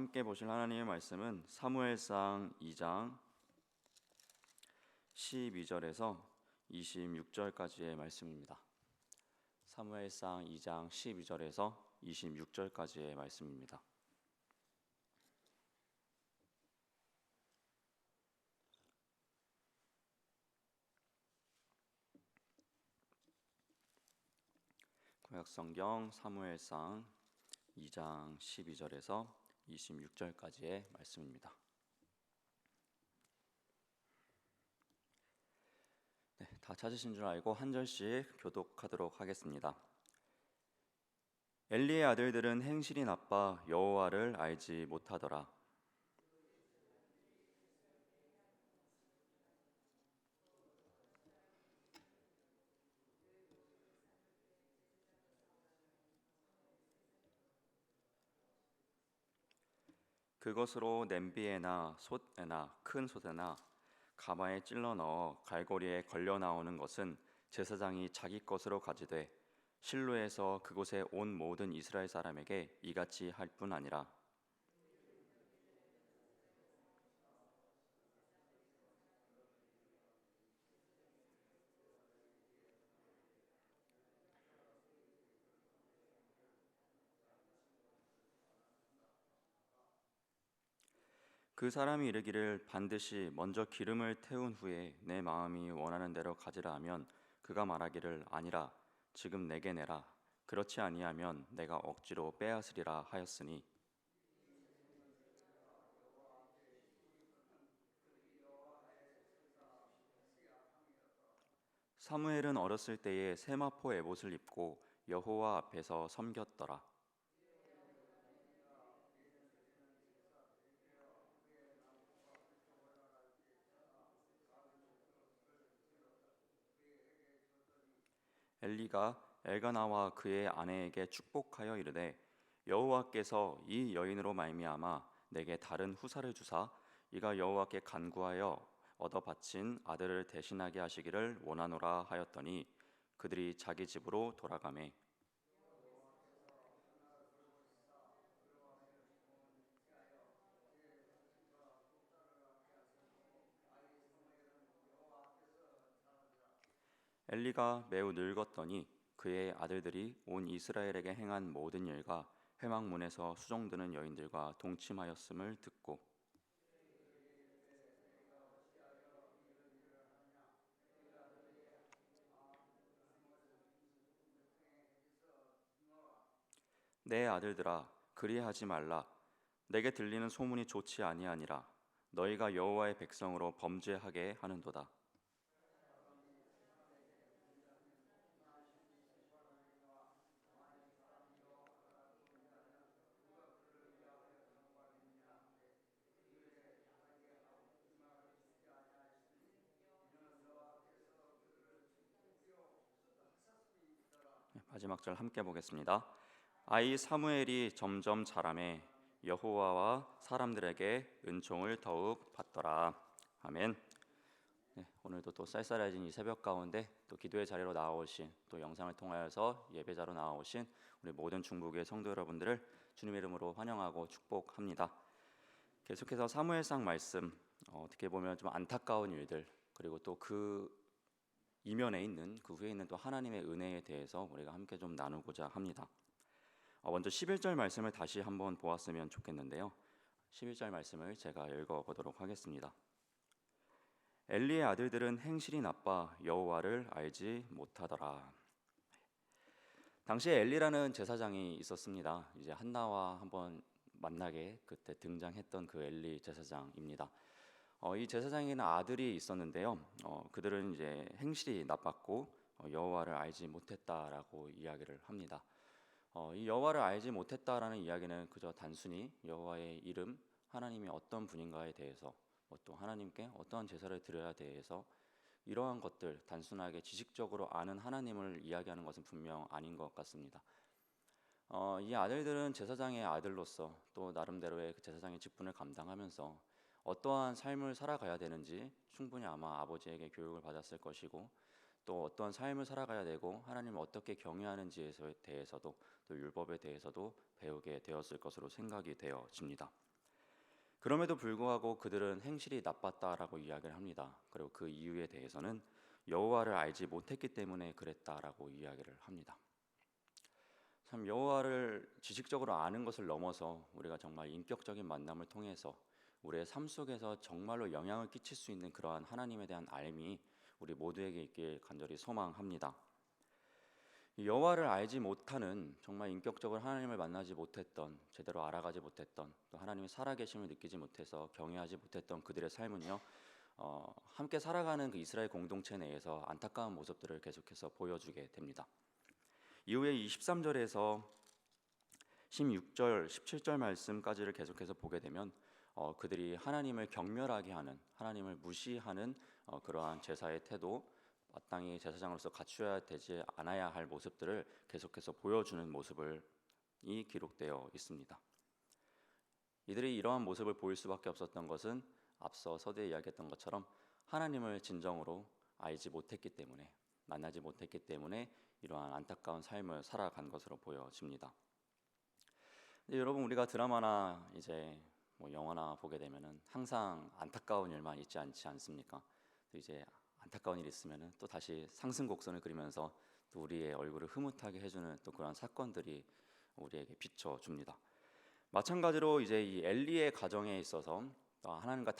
함께 보실 하나님의 말씀은 사무엘상 2장 12절에서 26절까지의 말씀입니다. 사무엘상 2장 12절에서 26절까지의 말씀입니다. 구약성경 사무엘상 2장 12절에서 26절까지의 말씀입니다. 다 찾으신 줄 알고 한 절씩 교독하도록 하겠습니다. 엘리의 아들들은 행실이 나빠 여호와를 알지 못하더라. 그것으로 냄비에나 솥에나 큰 솥에나 가마에 찔러 넣어 갈고리에 걸려 나오는 것은 제사장이 자기 것으로 가지되 실로에서 그곳에 온 모든 이스라엘 사람에게 이같이 할 뿐 아니라 그 사람이 이르기를 반드시 먼저 기름을 태운 후에 내 마음이 원하는 대로 가지라 하면 그가 말하기를 아니라 지금 내게 내라 그렇지 아니하면 내가 억지로 빼앗으리라 하였으니 사무엘은 어렸을 때에 세마포 에봇을 입고 여호와 앞에서 섬겼더라. 엘리가 엘가나와 그의 아내에게 축복하여 이르되 여호와께서 이 여인으로 말미암아 내게 다른 후사를 주사 이가 여호와께 간구하여 얻어 바친 아들을 대신하게 하시기를 원하노라 하였더니 그들이 자기 집으로 돌아가매 엘리가 매우 늙었더니 그의 아들들이 온 이스라엘에게 행한 모든 일과 회막문에서 수종드는 여인들과 동침하였음을 듣고 내 아들들아 그리하지 말라 내게 들리는 소문이 좋지 아니하니라 너희가 여호와의 백성으로 범죄하게 하는도다. 마지막 절 함께 보겠습니다. 아이 사무엘이 점점 자라매 여호와와 사람들에게 은총을 더욱 받더라. 아멘. 오늘도 또 쌀쌀해진 이 새벽 가운데 또 기도의 자리로 나와오신 또 영상을 통하여서 예배자로 나와오신 우리 모든 중부교회 성도 여러분들을 주님의 이름으로 환영하고 축복합니다. 계속해서 사무엘상 말씀 어떻게 보면 좀 안타까운 일들 그리고 또 그 이면에 있는 그 후에 있는 또 하나님의 은혜에 대해서 우리가 함께 좀 나누고자 합니다. 먼저 11절 말씀을 다시 한번 보았으면 좋겠는데요. 11절 말씀을 제가 읽어보도록 하겠습니다. 엘리의 아들들은 행실이 나빠 여호와를 알지 못하더라. 당시에 엘리라는 제사장이 있었습니다. 이제 한나와 한번 만나게 그때 등장했던 그 엘리 제사장입니다. 이 제사장에게는 아들이 있었는데요. 그들은 이제 행실이 나빴고 여호와를 알지 못했다라고 이야기를 합니다. 이 여호와를 알지 못했다라는 이야기는 그저 단순히 여호와의 이름, 하나님이 어떤 분인가에 대해서 또 하나님께 어떠한 제사를 드려야 대해서 이러한 것들 단순하게 지식적으로 아는 하나님을 이야기하는 것은 분명 아닌 것 같습니다. 이 아들들은 제사장의 아들로서 또 나름대로의 그 제사장의 직분을 감당하면서 어떠한 삶을 살아가야 되는지 충분히 아마 아버지에게 교육을 받았을 것이고 또 어떠한 삶을 살아가야 되고 하나님을 어떻게 경외하는지에 대해서도 또 율법에 대해서도 배우게 되었을 것으로 생각이 되어집니다. 그럼에도 불구하고 그들은 행실이 나빴다라고 이야기를 합니다. 그리고 그 이유에 대해서는 여호와를 알지 못했기 때문에 그랬다라고 이야기를 합니다. 참 여호와를 지식적으로 아는 것을 넘어서 우리가 정말 인격적인 만남을 통해서 우리의 삶 속에서 정말로 영향을 끼칠 수 있는 그러한 하나님에 대한 알미 우리 모두에게 있길 간절히 소망합니다. 여호와를 알지 못하는, 정말 인격적으로 하나님을 만나지 못했던, 제대로 알아가지 못했던, 또 하나님의 살아계심을 느끼지 못해서 경외하지 못했던 그들의 삶은요, 함께 살아가는 그 이스라엘 공동체 내에서 안타까운 모습들을 계속해서 보여주게 됩니다. 이후에 23절에서 16절, 17절 말씀까지를 계속해서 보게 되면 그들이 하나님을 경멸하게 하는, 하나님을 무시하는 그러한 제사의 태도, 마땅히 제사장으로서 갖추어야 되지 않아야 할 모습들을 계속해서 보여주는 모습이 기록되어 있습니다. 이들이 이러한 모습을 보일 수밖에 없었던 것은 앞서 서두에 이야기했던 것처럼 하나님을 진정으로 알지 못했기 때문에, 만나지 못했기 때문에 이러한 안타까운 삶을 살아간 것으로 보여집니다. 여러분, 우리가 드라마나 이제 영화나 보게 되면은 항상 안타까운 일만 있지 않지 않습니까? 또 이제 안타까운 일이 있으면은 또 다시 상승곡선을 그리면서 또 우리의 얼굴을 흐뭇하게 해주는 또 그런 사건들이 우리에게 비춰줍니다. 마찬가지로 이제 이 엘리의 가정에 있어서 하나님과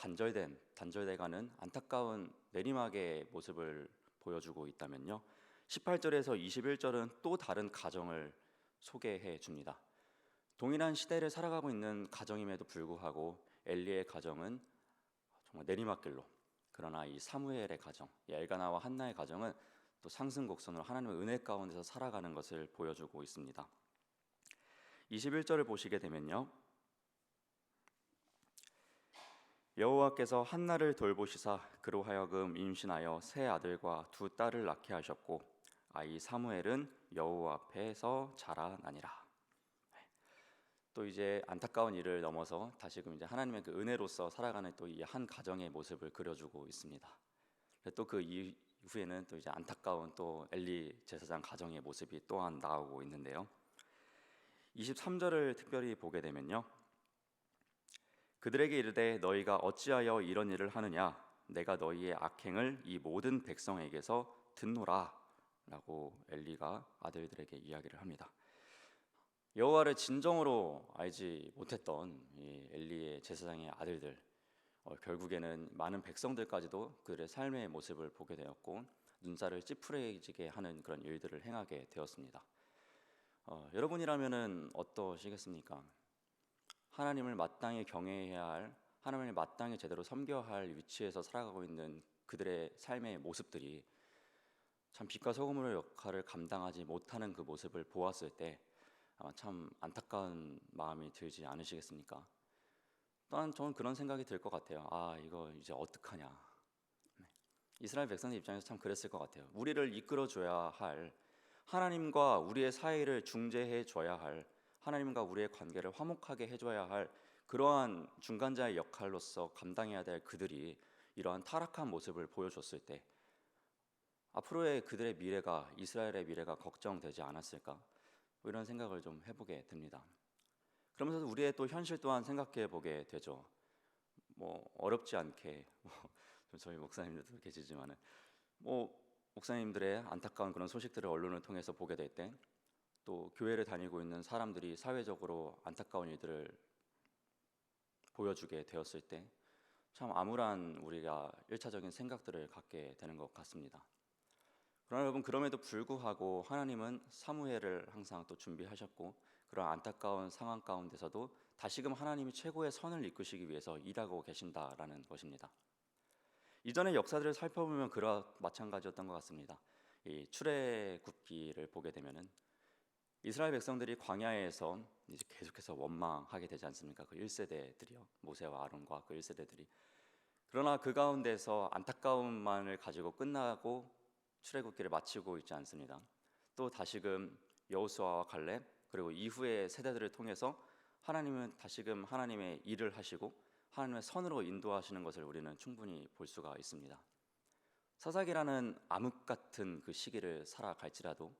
단절돼가는 안타까운 내리막의 모습을 보여주고 있다면요, 18절에서 21절은 또 다른 가정을 소개해 줍니다. 동일한 시대를 살아가고 있는 가정임에도 불구하고 엘리의 가정은 정말 내리막길로, 그러나 이 사무엘의 가정, 이 엘가나와 한나의 가정은 또 상승곡선으로 하나님의 은혜 가운데서 살아가는 것을 보여주고 있습니다. 21절을 보시게 되면요, 여호와께서 한나를 돌보시사 그로 하여금 임신하여 세 아들과 두 딸을 낳게 하셨고 아이 사무엘은 여호와 앞에서 자라나니라. 또 이제 안타까운 일을 넘어서 다시금 이제 하나님의 그 은혜로서 살아가는 또 이 한 가정의 모습을 그려주고 있습니다. 또 그 이후에는 또 이제 안타까운 또 엘리 제사장 가정의 모습이 또한 나오고 있는데요. 23절을 특별히 보게 되면요, 그들에게 이르되 너희가 어찌하여 이런 일을 하느냐, 내가 너희의 악행을 이 모든 백성에게서 듣노라 라고 엘리가 아들들에게 이야기를 합니다. 여호와를 진정으로 알지 못했던 이 엘리의 제사장의 아들들, 결국에는 많은 백성들까지도 그들의 삶의 모습을 보게 되었고 눈살을 찌푸려지게 하는 그런 일들을 행하게 되었습니다. 여러분이라면은 어떠시겠습니까? 하나님을 마땅히 경외해야 할, 하나님을 마땅히 제대로 섬겨야 할 위치에서 살아가고 있는 그들의 삶의 모습들이 참 빛과 소금의 역할을 감당하지 못하는 그 모습을 보았을 때 아마 참 안타까운 마음이 들지 않으시겠습니까? 또한 저는 그런 생각이 들 것 같아요. 이거 이제 어떡하냐. 이스라엘 백성들 입장에서 참 그랬을 것 같아요. 우리를 이끌어줘야 할, 하나님과 우리의 사이를 중재해 줘야 할, 하나님과 우리의 관계를 화목하게 해줘야 할 그러한 중간자의 역할로서 감당해야 될 그들이 이러한 타락한 모습을 보여줬을 때 앞으로의 그들의 미래가, 이스라엘의 미래가 걱정되지 않았을까? 이런 생각을 좀 해보게 됩니다. 그러면서 우리의 또 현실 또한 생각해 보게 되죠. 어렵지 않게 저희 목사님들도 계시지만은 목사님들의 안타까운 그런 소식들을 언론을 통해서 보게 될 때, 또 교회를 다니고 있는 사람들이 사회적으로 안타까운 일들을 보여주게 되었을 때 참 암울한 우리가 일차적인 생각들을 갖게 되는 것 같습니다. 그러나 여러분, 그럼에도 불구하고 하나님은 사무엘을 항상 또 준비하셨고 그런 안타까운 상황 가운데서도 다시금 하나님이 최고의 선을 이끄시기 위해서 일하고 계신다라는 것입니다. 이전의 역사들을 살펴보면 그와 마찬가지였던 것 같습니다. 이 출애굽기를 보게 되면은 이스라엘 백성들이 광야에서 이제 계속해서 원망하게 되지 않습니까? 그 1세대들이요, 모세와 아론과 그 1세대들이. 그러나 그 가운데서 안타까움만을 가지고 끝나고 출애굽기를 마치고 있지 않습니다. 또 다시금 여호수아와 갈렙, 그리고 이후의 세대들을 통해서 하나님은 다시금 하나님의 일을 하시고 하나님의 선으로 인도하시는 것을 우리는 충분히 볼 수가 있습니다. 사사기라는 암흑 같은 그 시기를 살아갈지라도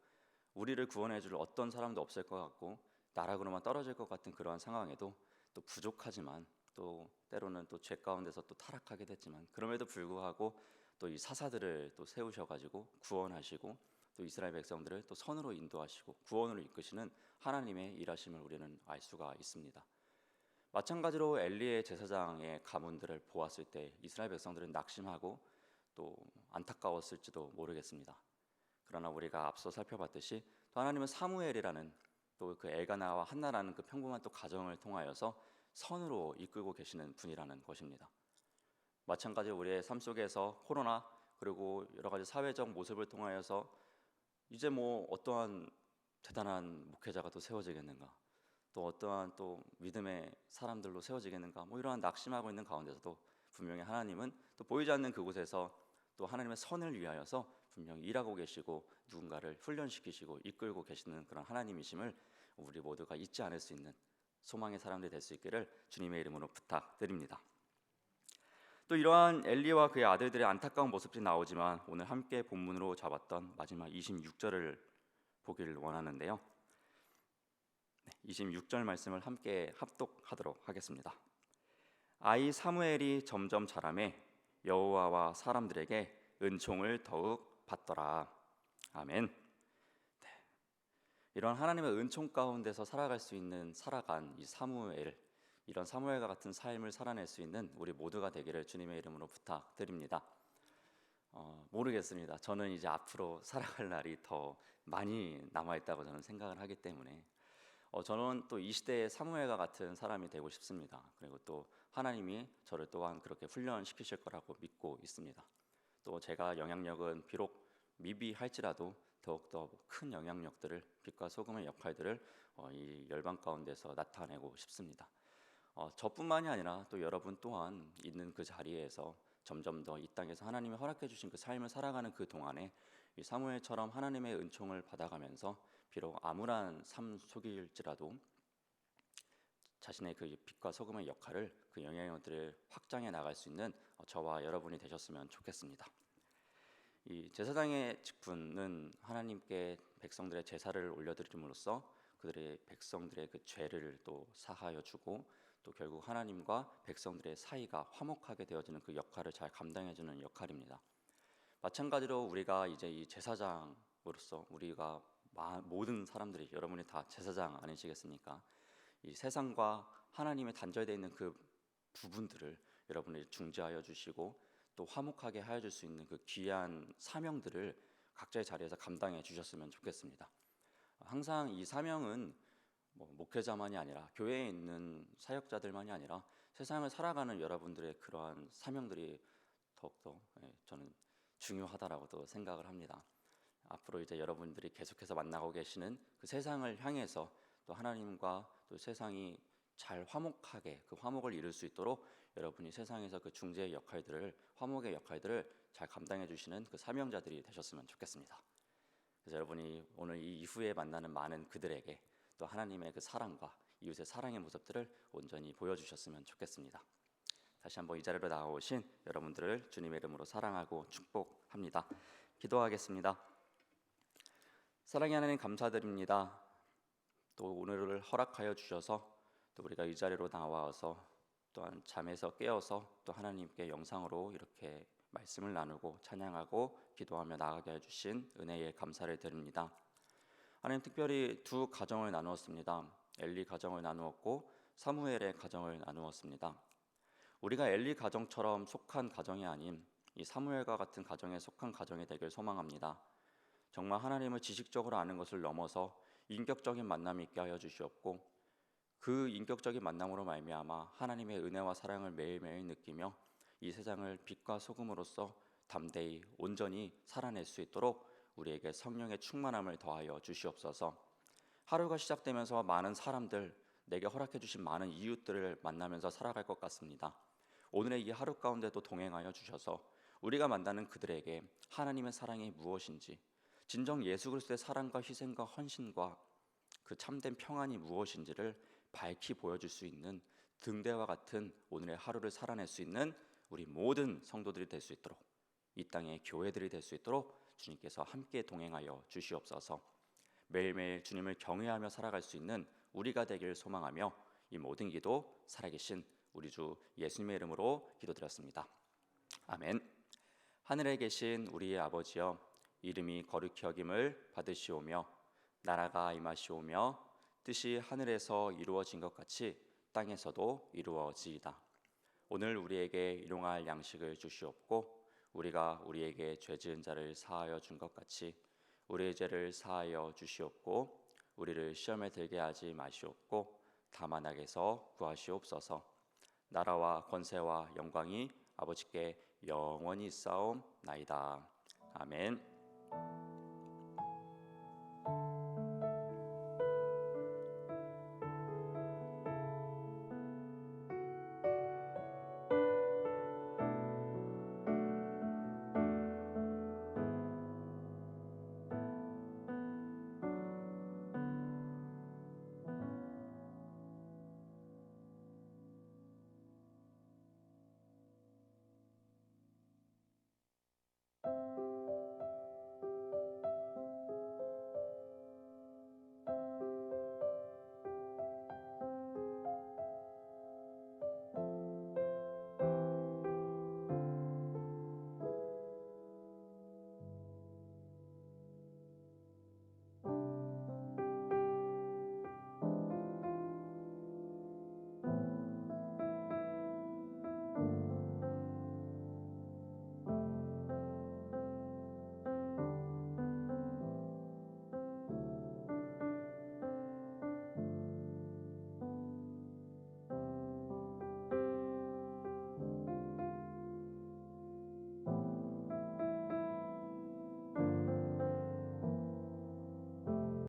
우리를 구원해 줄 어떤 사람도 없을 것 같고 나락으로만 떨어질 것 같은 그러한 상황에도 또 부족하지만 또 때로는 또 죄 가운데서 또 타락하게 됐지만 그럼에도 불구하고 또 이 사사들을 또 세우셔가지고 구원하시고 또 이스라엘 백성들을 또 선으로 인도하시고 구원으로 이끄시는 하나님의 일하심을 우리는 알 수가 있습니다. 마찬가지로 엘리의 제사장의 가문들을 보았을 때 이스라엘 백성들은 낙심하고 또 안타까웠을지도 모르겠습니다. 그러나 우리가 앞서 살펴봤듯이 또 하나님은 사무엘이라는 또 그 엘가나와 한나라는 그 평범한 또 가정을 통하여서 선으로 이끌고 계시는 분이라는 것입니다. 마찬가지로 우리의 삶 속에서 코로나 그리고 여러 가지 사회적 모습을 통하여서 이제 뭐 어떠한 대단한 목회자가 또 세워지겠는가, 또 어떠한 또 믿음의 사람들로 세워지겠는가, 뭐 이러한 낙심하고 있는 가운데서도 분명히 하나님은 또 보이지 않는 그곳에서 또 하나님의 선을 위하여서 분명히 일하고 계시고 누군가를 훈련시키시고 이끌고 계시는 그런 하나님이심을 우리 모두가 잊지 않을 수 있는 소망의 사람들이 될 수 있기를 주님의 이름으로 부탁드립니다. 또 이러한 엘리와 그의 아들들의 안타까운 모습이 나오지만 오늘 함께 본문으로 잡았던 마지막 26절을 보기를 원하는데요. 26절 말씀을 함께 합독하도록 하겠습니다. 아이 사무엘이 점점 자라매 여호와와 사람들에게 은총을 더욱 받더라. 아멘. 네. 이런 하나님의 은총 가운데서 살아갈 수 있는 살아간 이 사무엘, 이런 사무엘과 같은 삶을 살아낼 수 있는 우리 모두가 되기를 주님의 이름으로 부탁드립니다. 모르겠습니다. 저는 이제 앞으로 살아갈 날이 더 많이 남아있다고 저는 생각을 하기 때문에 저는 또 이 시대의 사무엘과 같은 사람이 되고 싶습니다. 그리고 또 하나님이 저를 또한 그렇게 훈련시키실 거라고 믿고 있습니다. 또 제가 영향력은 비록 미비할지라도 더욱더 큰 영향력들을, 빛과 소금의 역할들을 이 열방 가운데서 나타내고 싶습니다. 저뿐만이 아니라 또 여러분 또한 있는 그 자리에서 점점 더 이 땅에서 하나님이 허락해 주신 그 삶을 살아가는 그 동안에 이 사무엘처럼 하나님의 은총을 받아가면서 비록 암울한 삶 속일지라도 자신의 그 빛과 소금의 역할을, 그 영향력들을 확장해 나갈 수 있는 저와 여러분이 되셨으면 좋겠습니다. 이 제사장의 직분은 하나님께 백성들의 제사를 올려드림으로써 그들의 백성들의 그 죄를 또 사하여 주고 또 결국 하나님과 백성들의 사이가 화목하게 되어지는 그 역할을 잘 감당해주는 역할입니다. 마찬가지로 우리가 이제 이 제사장으로서 우리가 모든 사람들이, 여러분이 다 제사장 아니시겠습니까? 이 세상과 하나님의 단절되어 있는 그 부분들을 여러분이 중재하여 주시고 또 화목하게 하여 줄 수 있는 그 귀한 사명들을 각자의 자리에서 감당해 주셨으면 좋겠습니다. 항상 이 사명은 목회자만이 아니라 교회에 있는 사역자들만이 아니라 세상을 살아가는 여러분들의 그러한 사명들이 더욱더 저는 중요하다라고도 생각을 합니다. 앞으로 이제 여러분들이 계속해서 만나고 계시는 그 세상을 향해서 또 하나님과 또 세상이 잘 화목하게 그 화목을 이룰 수 있도록 여러분이 세상에서 그 중재의 역할들을, 화목의 역할들을 잘 감당해 주시는 그 사명자들이 되셨으면 좋겠습니다. 그래서 여러분이 오늘 이 이후에 만나는 많은 그들에게 또 하나님의 그 사랑과 이웃의 사랑의 모습들을 온전히 보여주셨으면 좋겠습니다. 다시 한번 이 자리로 나오신 여러분들을 주님의 이름으로 사랑하고 축복합니다. 기도하겠습니다. 사랑의 하나님, 감사드립니다. 또 오늘을 허락하여 주셔서 또 우리가 이 자리로 나와서 또한 잠에서 깨어서 또 하나님께 영상으로 이렇게 말씀을 나누고 찬양하고 기도하며 나아가게 해주신 은혜에 감사를 드립니다. 하나님, 특별히 두 가정을 나누었습니다. 엘리 가정을 나누었고 사무엘의 가정을 나누었습니다. 우리가 엘리 가정처럼 속한 가정이 아닌 이 사무엘과 같은 가정에 속한 가정이 되길 소망합니다. 정말 하나님을 지식적으로 아는 것을 넘어서 인격적인 만남이 있게 하여 주시옵고 그 인격적인 만남으로 말미암아 하나님의 은혜와 사랑을 매일매일 느끼며 이 세상을 빛과 소금으로써 담대히 온전히 살아낼 수 있도록 우리에게 성령의 충만함을 더하여 주시옵소서. 하루가 시작되면서 많은 사람들, 내게 허락해 주신 많은 이웃들을 만나면서 살아갈 것 같습니다. 오늘의 이 하루 가운데도 동행하여 주셔서 우리가 만나는 그들에게 하나님의 사랑이 무엇인지, 진정 예수 그리스도의 사랑과 희생과 헌신과 그 참된 평안이 무엇인지를 밝히 보여줄 수 있는 등대와 같은 오늘의 하루를 살아낼 수 있는 우리 모든 성도들이 될 수 있도록, 이 땅의 교회들이 될 수 있도록 주님께서 함께 동행하여 주시옵소서. 매일매일 주님을 경외하며 살아갈 수 있는 우리가 되기를 소망하며 이 모든 기도 살아계신 우리 주 예수님의 이름으로 기도드렸습니다. 아멘. 하늘에 계신 우리의 아버지여, 이름이 거룩히 여김을 받으시오며 나라가 임하시오며 뜻이 하늘에서 이루어진 것 같이 땅에서도 이루어지이다. 오늘 우리에게 일용할 양식을 주시옵고 우리가 우리에게 죄 지은 자를 사하여 준 것 같이 우리의 죄를 사하여 주시옵고 우리를 시험에 들게 하지 마시옵고 다만 악에서 구하시옵소서. 나라와 권세와 영광이 아버지께 영원히 있사옵나이다. 아멘.